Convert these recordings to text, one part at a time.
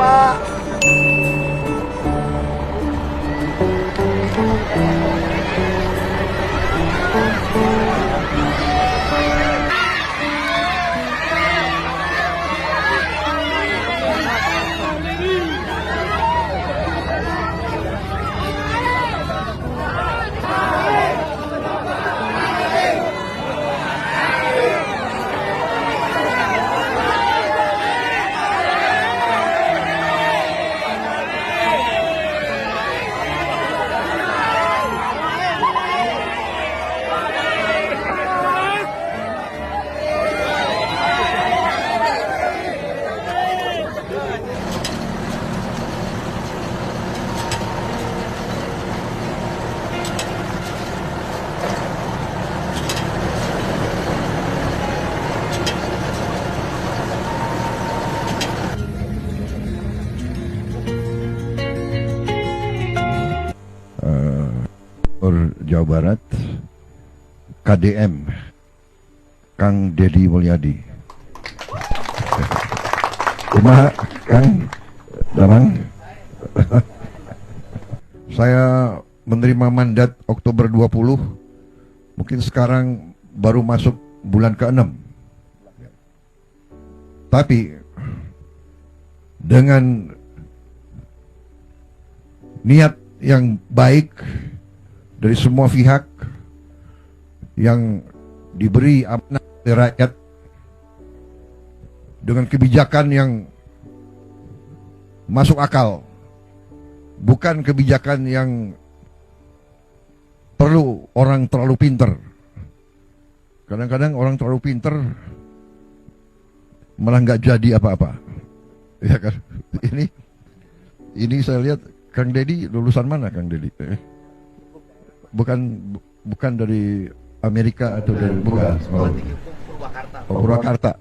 Pak. Jawa Barat, KDM, Kang Deddy Mulyadi. Kumaha, Kang Damang? Saya menerima mandat Oktober 20, mungkin sekarang baru masuk bulan ke-6. Tapi dengan niat yang baik dari semua pihak yang diberi amanah oleh rakyat, dengan kebijakan yang masuk akal, bukan kebijakan yang perlu orang terlalu pinter. Kadang-kadang orang terlalu pinter malah nggak jadi apa-apa, ya kan? Ini saya lihat Kang Deddy lulusan mana, Kang Deddy? Bukan dari Amerika atau dari bukan? Purwakarta.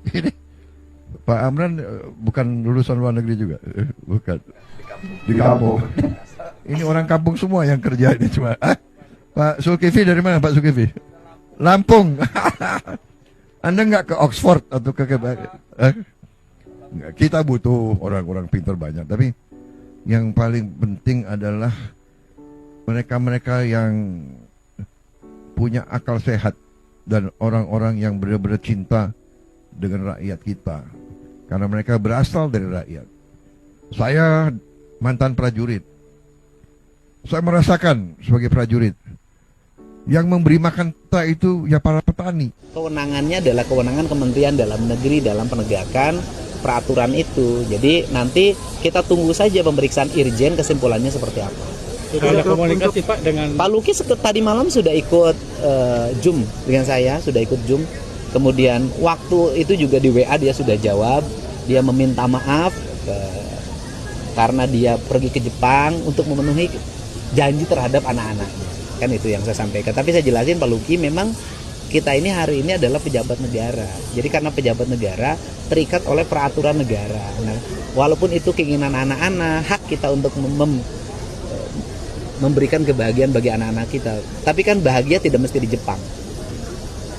Ini Pak Amran bukan lulusan luar negeri juga, bukan. Di kampung. Ini orang kampung semua yang kerja ini cuma. Pak Zulkifli dari mana, Pak Zulkifli? Lampung. Anda nggak ke Oxford atau ke kita butuh orang-orang pintar banyak, tapi yang paling penting adalah mereka-mereka yang punya akal sehat dan orang-orang yang benar-benar cinta dengan rakyat kita, karena mereka berasal dari rakyat. Saya mantan prajurit, saya merasakan sebagai prajurit yang memberi makan kita itu ya para petani. Kewenangannya adalah kewenangan Kementerian Dalam Negeri dalam penegakan peraturan itu. Jadi nanti kita tunggu saja pemeriksaan Irjen, kesimpulannya seperti apa. Sudah ada komunikasi Pak dengan Pak Luki tadi malam sudah ikut Zoom dengan saya, sudah ikut Zoom. Kemudian waktu itu juga di WA dia sudah jawab, dia meminta maaf karena dia pergi ke Jepang untuk memenuhi janji terhadap anak-anak. Kan itu yang saya sampaikan. Tapi saya jelasin Pak Luki, memang kita ini hari ini adalah pejabat negara. Jadi karena pejabat negara terikat oleh peraturan negara. Nah, walaupun itu keinginan anak-anak, hak kita untuk memberikan kebahagiaan bagi anak-anak kita. Tapi kan bahagia tidak mesti di Jepang.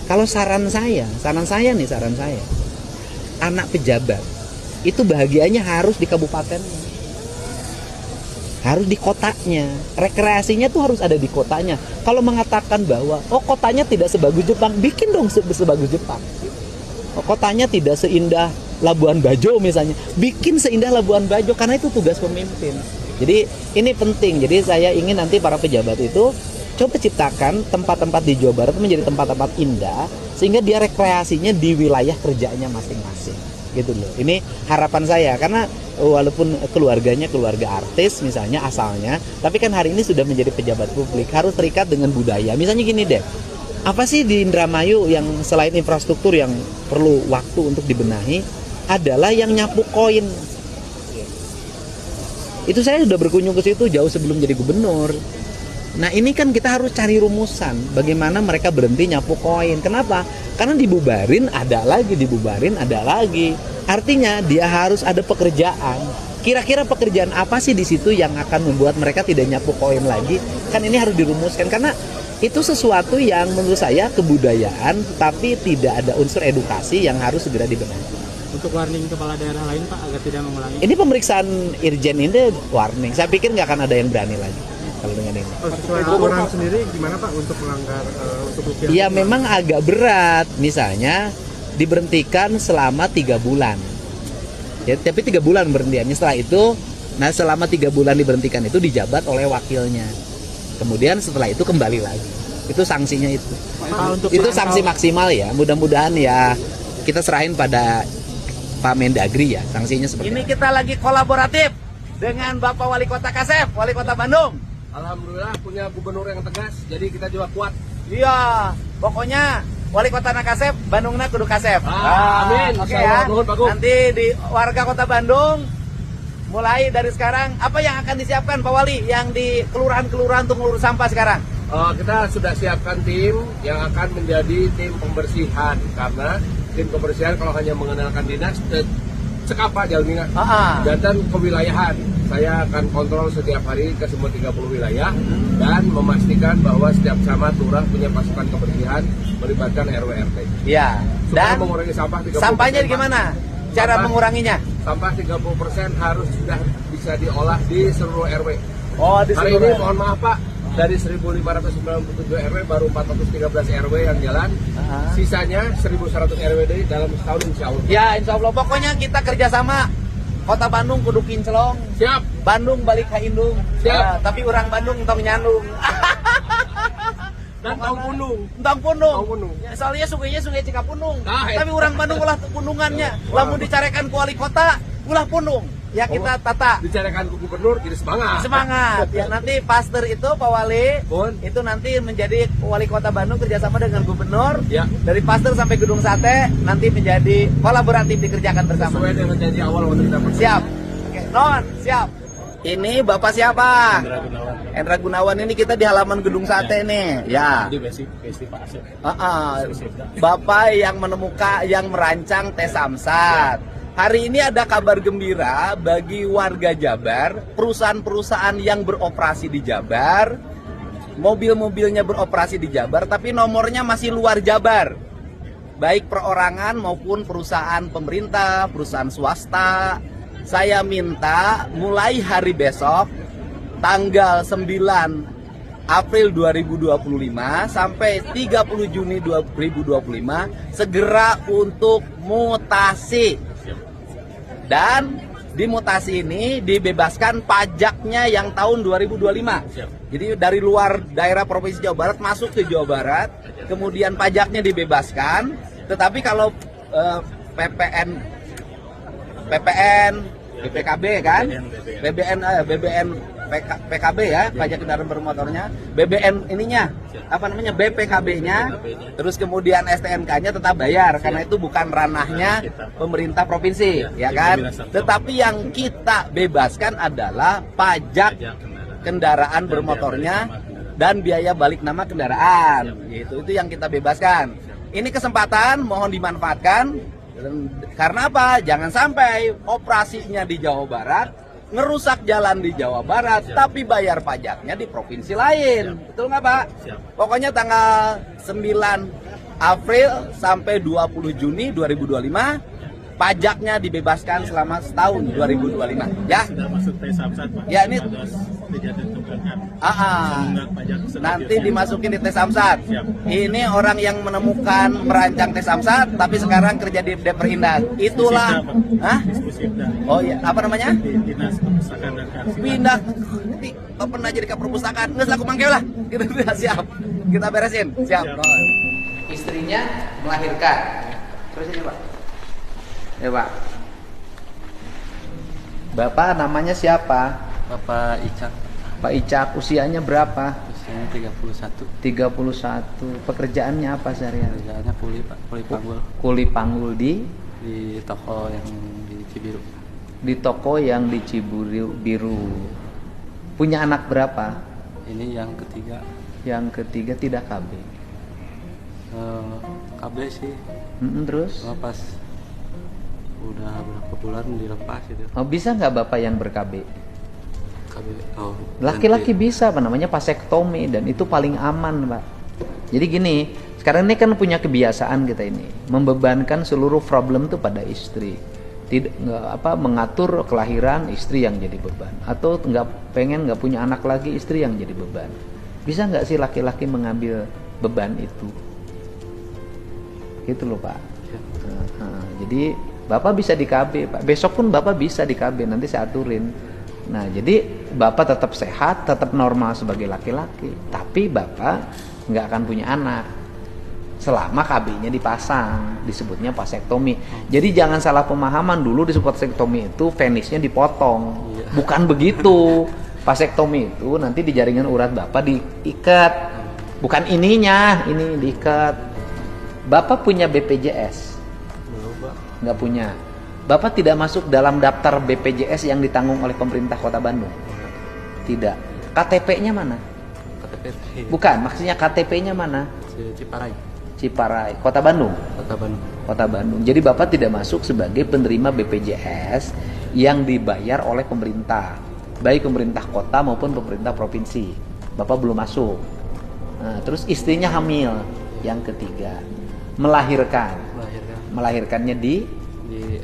Kalau saran saya, anak pejabat itu bahagianya harus di kabupatennya, harus di kotanya, rekreasinya tuh harus ada di kotanya. Kalau mengatakan bahwa kotanya tidak sebagus Jepang, bikin dong sebagus Jepang. Kotanya tidak seindah Labuan Bajo misalnya, bikin seindah Labuan Bajo, karena itu tugas pemimpin. Jadi ini penting. Jadi saya ingin nanti para pejabat itu coba ciptakan tempat-tempat di Jawa Barat menjadi tempat-tempat indah, sehingga dia rekreasinya di wilayah kerjanya masing-masing, gitu loh. Ini harapan saya, karena walaupun keluarganya keluarga artis misalnya asalnya, tapi kan hari ini sudah menjadi pejabat publik, harus terikat dengan budaya. Misalnya gini deh, apa sih di Indramayu yang selain infrastruktur yang perlu waktu untuk dibenahi, adalah yang nyapu koin. Itu saya sudah berkunjung ke situ jauh sebelum jadi gubernur. Nah ini kan kita harus cari rumusan bagaimana mereka berhenti nyapu koin. Kenapa? Karena dibubarin ada lagi, dibubarin ada lagi. Artinya dia harus ada pekerjaan. Kira-kira pekerjaan apa sih di situ yang akan membuat mereka tidak nyapu koin lagi? Kan ini harus dirumuskan, karena itu sesuatu yang menurut saya kebudayaan, tapi tidak ada unsur edukasi yang harus segera dibenahi. Untuk warning kepala daerah lain Pak agar tidak mengulangi. Ini pemeriksaan Irjen ini warning. Saya pikir nggak akan ada yang berani lagi kalau dengan ini. Sesuai aturan sendiri gimana Pak untuk melanggar untuk rupiah? Ya memang agak berat. Misalnya diberhentikan selama 3 bulan. Ya, tapi 3 bulan berhentiannya. Setelah itu, nah selama 3 bulan diberhentikan itu dijabat oleh wakilnya. Kemudian setelah itu kembali lagi. Itu sanksinya itu. Itu sanksi maksimal ya. Mudah-mudahan ya kita serahin pada Pak Mendagri ya. Sanksinya seperti ini. Kita lagi kolaboratif dengan Bapak Wali Kota Kasep, Wali Kota Bandung. Alhamdulillah punya gubernur yang tegas, jadi kita juga kuat. Iya, pokoknya Wali Kota Kasep, Bandungna kudu Kasep. Amin. Oke ya. Nuhun, Pak Gub. Nanti di warga Kota Bandung mulai dari sekarang apa yang akan disiapkan Pak Wali yang di kelurahan-kelurahan untuk ngurus sampah sekarang? Kita sudah siapkan tim yang akan menjadi tim pembersihan, karena tim pembersihan kalau hanya mengenalkan dinas sekapa jalminya dan kewilayahan. Saya akan kontrol setiap hari ke semua 30 wilayah dan memastikan bahwa setiap camat lurah punya pasukan kebersihan melibatkan RW RT. Iya. Supaya Dan mengurangi sampah 30%. sampahnya gimana? Cara menguranginya? Sampah 30% harus sudah bisa diolah di seluruh RW. Oh, di Hari seluruh ini RW. mohon maaf Pak, dari 1597 RW baru 413 RW yang jalan. Sisanya 1100 RWD dalam setahun insya Allah. Ya, insya Allah. Pokoknya kita kerjasama. Kota Bandung kudu kinclong. Siap. Bandung balik ke Indung. Siap. Tapi orang Bandung tong nyandung. Dan Tong Punung. Tong Punung. Tong Punung. Ya, soalnya sungainya sungai Cikapunung. Nah, Tapi orang Bandung ulah punungannya. Lamun dicarekan ku wali kota, ulah punung. Ya kita tata. Bicarakan ke gubernur, jadi semangat. Semangat. Ya nanti Pasteur itu Pak Wali Pun. itu nanti menjadi wali kota Bandung kerjasama dengan gubernur. Ya. Dari Pasteur sampai Gedung Sate nanti menjadi kolaboratif dikerjakan bersama. Sesuai dengan janji awal waktu kita bersama. Siap. Oke, non, siap. Ini Bapak siapa? Hendra Gunawan ini kita di halaman Gedung Sate nih. Ya. Di basic Pak Asep. Bapak yang menemukan, yang merancang tes Samsat. Hari ini ada kabar gembira bagi warga Jabar, perusahaan-perusahaan yang beroperasi di Jabar, mobil-mobilnya beroperasi di Jabar, tapi nomornya masih luar Jabar. Baik perorangan maupun perusahaan pemerintah, perusahaan swasta. Saya minta mulai hari besok, tanggal 9 April 2025 sampai 30 Juni 2025, segera untuk mutasi. Dan di mutasi ini dibebaskan pajaknya yang tahun 2025. Jadi dari luar daerah Provinsi Jawa Barat masuk ke Jawa Barat, kemudian pajaknya dibebaskan. Tetapi kalau BPKB kan, PKB ya, pajak kendaraan bermotornya, BBN ininya, apa namanya, BPKB-nya, terus kemudian STNK-nya tetap bayar karena itu bukan ranahnya pemerintah provinsi, ya kan? Tetapi yang kita bebaskan adalah pajak kendaraan bermotornya dan biaya balik nama kendaraan, gitu. Itu yang kita bebaskan. Ini kesempatan mohon dimanfaatkan. Karena apa? Jangan sampai operasinya di Jawa Barat, ngerusak jalan di Jawa Barat, tapi bayar pajaknya di provinsi lain. Betul nggak Pak? Pokoknya tanggal 9 April sampai 20 Juni 2025, pajaknya dibebaskan selama setahun 2025. Ya? Sudah masuk tes Samsat Pak. Ya ini ditentukan. nanti dimasukin di tes Samsat. Siap. Ini orang yang menemukan, merancang tes Samsat, tapi sekarang kerja di Deperindak. Itulah, Diskusi oh iya, apa namanya? di Dinas Perpustakaan dan Kearsipan. Pindah, pernah jadi ke perpustakaan, nggak selaku mangkel lah. Kita udah siap, kita beresin, siap. Istrinya melahirkan. Terus ini Pak. Ya Pak. Bapak namanya siapa? Bapak Icak, Pak Icak, usianya berapa? usianya 31. 31. Pekerjaannya apa sehari-hari? Kerjaannya kuli Pak, kuli panggul Kuli panggul di toko yang di Cibiru. di toko yang di Cibiru. Punya anak berapa? Ini yang ketiga. Yang ketiga tidak KB. KB sih, Terus? pas udah berapa bulan dilepas itu. Oh, bisa nggak Bapak yang ber-KB? KB, oh, Laki-laki nanti. bisa, apa namanya, vasektomi, dan itu paling aman Pak. Jadi gini, Sekarang ini kan punya kebiasaan kita ini membebankan seluruh problem tuh pada istri. Mengatur kelahiran istri yang jadi beban, atau nggak punya anak lagi istri yang jadi beban. Bisa nggak sih laki-laki mengambil beban itu? Gitu loh Pak. Jadi Bapak bisa di KB Pak. Besok pun Bapak bisa di KB, nanti saya aturin. Nah jadi Bapak tetap sehat, tetap normal sebagai laki-laki, tapi Bapak nggak akan punya anak selama KB-nya dipasang, disebutnya vasektomi. Jadi jangan salah pemahaman, dulu disebut vasektomi itu penisnya dipotong. Bukan begitu. Vasektomi itu nanti di jaringan urat Bapak diikat. Bukan ininya, ini diikat. Bapak punya BPJS? Nggak punya. Bapak tidak masuk dalam daftar BPJS yang ditanggung oleh pemerintah Kota Bandung? Tidak. KTP-nya mana? KTP. Bukan, maksudnya KTP-nya mana? Ciparai, Kota Bandung. Kota Bandung. Jadi Bapak tidak masuk sebagai penerima BPJS yang dibayar oleh pemerintah, baik pemerintah kota maupun pemerintah provinsi. Bapak belum masuk. Nah, terus istrinya hamil, yang ketiga, melahirkannya di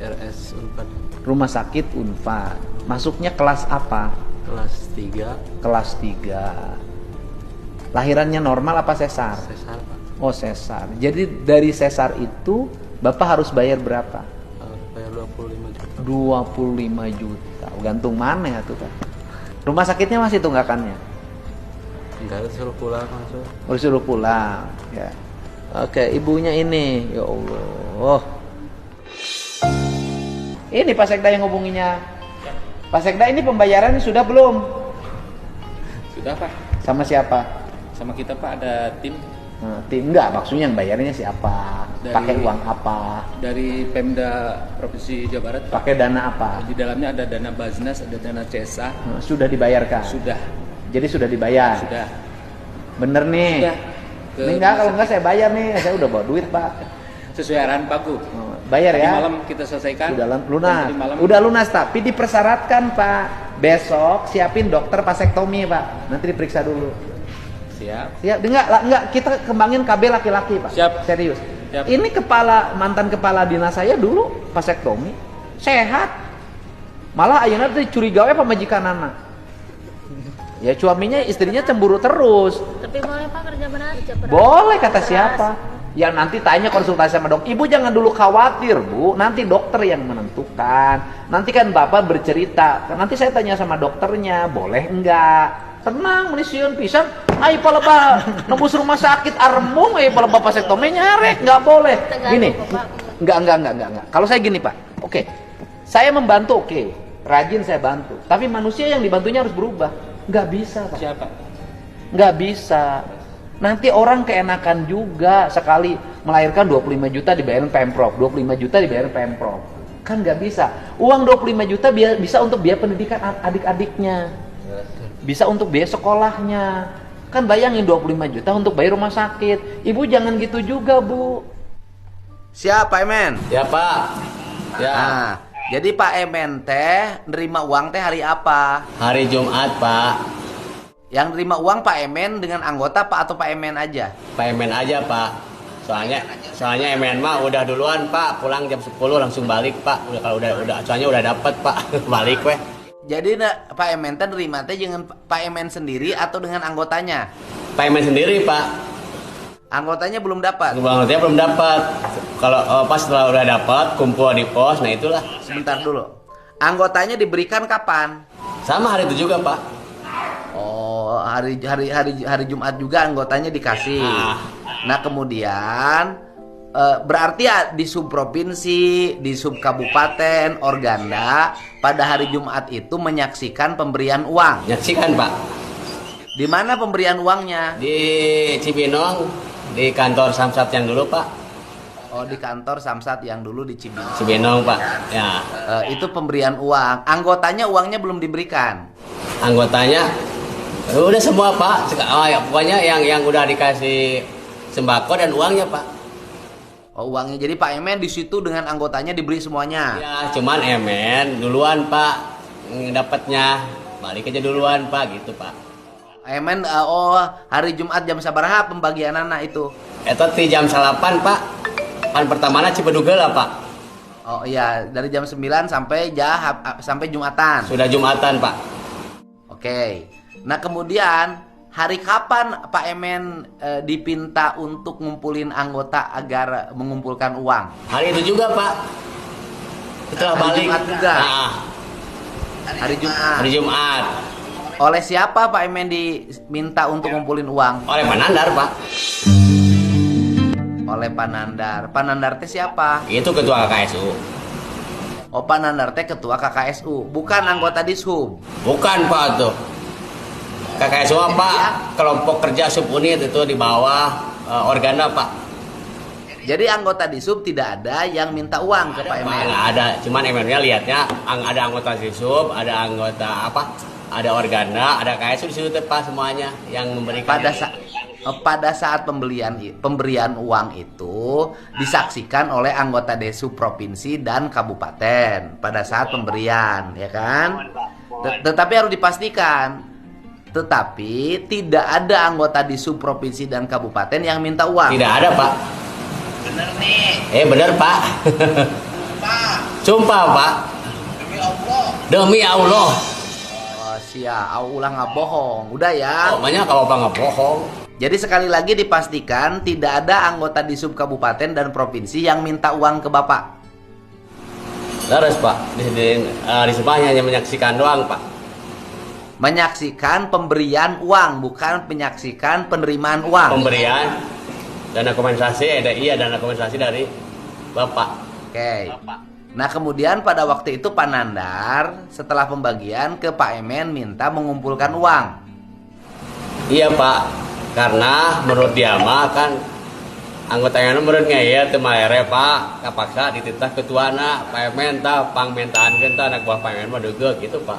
RS Unpad. Rumah sakit Unpad. Masuknya kelas apa? Kelas 3. Lahirannya normal apa sesar? Sesar Pak. Oh sesar. Jadi dari sesar itu Bapak harus bayar berapa? Bayar 25 juta. 25 juta. Gantung mana ya tuh Pak? Rumah sakitnya masih tunggakannya? Enggak, disuruh pulang langsung. Disuruh pulang. Ya. Oke, ibunya ini. Ya Allah. Ini Pak Sekda yang hubunginya. Pak Sekda, ini pembayarannya sudah belum? Sudah Pak. Sama siapa? Sama kita Pak, ada tim. Nah, tim enggak, maksudnya yang bayarnya siapa? Pakai uang apa? Dari Pemda Provinsi Jawa Barat Pak. Pakai dana apa? Di dalamnya ada dana Baznas, ada dana CSA. Nah, sudah dibayarkan? Sudah. Jadi sudah dibayar? Sudah. Bener nih? Sudah. Ini enggak, kalau enggak saya bayar nih, saya udah bawa duit Pak. Sesuai arahan Pak Gub. Bayar Tadi ya? malam kita selesaikan. Udah lunas. Tadi malam. Udah lunas, tapi dipersyaratkan Pak. Besok siapin dokter vasektomi Pak. Nanti diperiksa dulu. Siap. Siap. Enggak, kita kembangin KB laki-laki Pak. Siap. Serius. Siap. Ini mantan kepala dinas saya dulu vasektomi. Sehat. Malah ayeuna teh curigawe pamajikan anak. Ya suaminya istrinya cemburu terus. Tapi boleh Pak kerja berat? Boleh kata siapa? Ya nanti tanya konsultasi sama dok. Ibu jangan dulu khawatir Bu, nanti dokter yang menentukan. Nanti kan Bapak bercerita, nanti saya tanya sama dokternya, boleh enggak? Tenang, menisiun pisan. Ayo paleba nembus rumah sakit armung, ayo paleba vasektomi nyarek, enggak boleh. Gini, enggak. Kalau saya gini Pak, oke, saya membantu, oke, rajin saya bantu. Tapi manusia yang dibantunya harus berubah. Enggak bisa Pak. Siapa? Enggak bisa. Nanti orang keenakan juga, sekali melahirkan 25 juta dibayarin Pemprov, 25 juta dibayarin Pemprov. Kan nggak bisa. Uang 25 juta bisa untuk biaya pendidikan adik-adiknya. Bisa untuk biaya sekolahnya. Kan bayangin 25 juta untuk bayar rumah sakit. Ibu jangan gitu juga Bu. Siapa Emen? Ya Pak. Ya. Nah, jadi Pak Emen teh nerima uang teh hari apa? Hari Jumat Pak. Yang nerima uang Pak Emen dengan anggota Pak atau Pak Emen aja? Pak Emen aja Pak. Soalnya Emen mah udah duluan Pak, pulang jam 10 langsung balik Pak. Soalnya udah dapet Pak, balik weh. Jadi Pak Emen teh nerima teh dengan Pak Emen sendiri atau dengan anggotanya? Pak Emen sendiri Pak. Anggotanya belum dapat? Anggotanya belum dapat. Kalau pas setelah udah dapat, kumpul di pos, nah itulah. Sebentar dulu. Anggotanya diberikan kapan? Sama hari itu juga Pak. Oh, hari Jumat juga anggotanya dikasih. Nah, kemudian berarti ya di subprovinsi, di subkabupaten, Organda pada hari Jumat itu menyaksikan pemberian uang. Menyaksikan Pak. Di mana pemberian uangnya? Di Cibinong, di kantor Samsat yang dulu Pak. Oh, di kantor Samsat yang dulu di Cibinong. Cibinong Pak. Ya. Itu pemberian uang. Anggotanya uangnya belum diberikan. Anggotanya udah semua Pak. Ya, pokoknya yang udah dikasih sembako dan uangnya Pak. Oh, uangnya. Jadi Pak Emen di situ dengan anggotanya diberi semuanya. Ya, cuman Emen duluan Pak dapatnya. Balik aja duluan Pak, gitu Pak. Emen hari Jumat jam sabaraha pembagian anak itu? Itu di jam 8 Pak. Pan pertamana Cipedugel lah Pak. Oh iya, dari jam 9 sampai sampai Jumatan. Sudah Jumatan Pak. Oke. Nah kemudian hari kapan Pak Emen dipinta untuk ngumpulin anggota agar mengumpulkan uang? Hari itu juga Pak. Setelah Hari balik. Jumat juga? Nah, Hari Jumat. hari Jumat. Oleh siapa Pak Emen diminta untuk ngumpulin uang? Oleh Panandar Pak. Oleh Panandar. Panandar teh siapa? Itu ketua KKSU. Oh, Panandar teh ketua KKSU, bukan anggota Dishub. Bukan Pak tuh. KKSU apa? Kelompok kerja subunit itu di bawah organa Pak. Jadi anggota Dishub tidak ada yang minta uang ke Pak Emen. Nggak ada, cuman Emennya lihatnya ada anggota Dishub, ada anggota apa? Ada organa, ada KSU di situ Pak semuanya yang memberikan. Pada saat pemberian uang itu disaksikan oleh anggota Dishub provinsi dan kabupaten pada saat pemberian, ya kan? Tetapi harus dipastikan, tetapi tidak ada anggota Dishub provinsi dan kabupaten yang minta uang. Tidak ada Pak. Bener nih. Bener Pak. Sumpah Pak. Demi Allah. Demi Allah. Oh, ulah nggak bohong. Udah ya. Pokoknya kalau Pak nggak bohong. Jadi sekali lagi dipastikan tidak ada anggota Dishub kabupaten dan provinsi yang minta uang ke Bapak. Terus Pak, di sebelahnya hanya menyaksikan doang Pak. Menyaksikan pemberian uang, bukan menyaksikan penerimaan uang. Pemberian dana kompensasi, dana kompensasi dari Bapak. Oke. Nah kemudian pada waktu itu Panandar setelah pembagian ke Pak Emen minta mengumpulkan uang. Iya Pak. Karena menurut dia mah kan anggotanya menurut ngaya teu maere Pak, kapaksa dititah ketuana Pak Emen tah pangmentaan kita anak buah Pak Emen mah deugeg gitu Pak.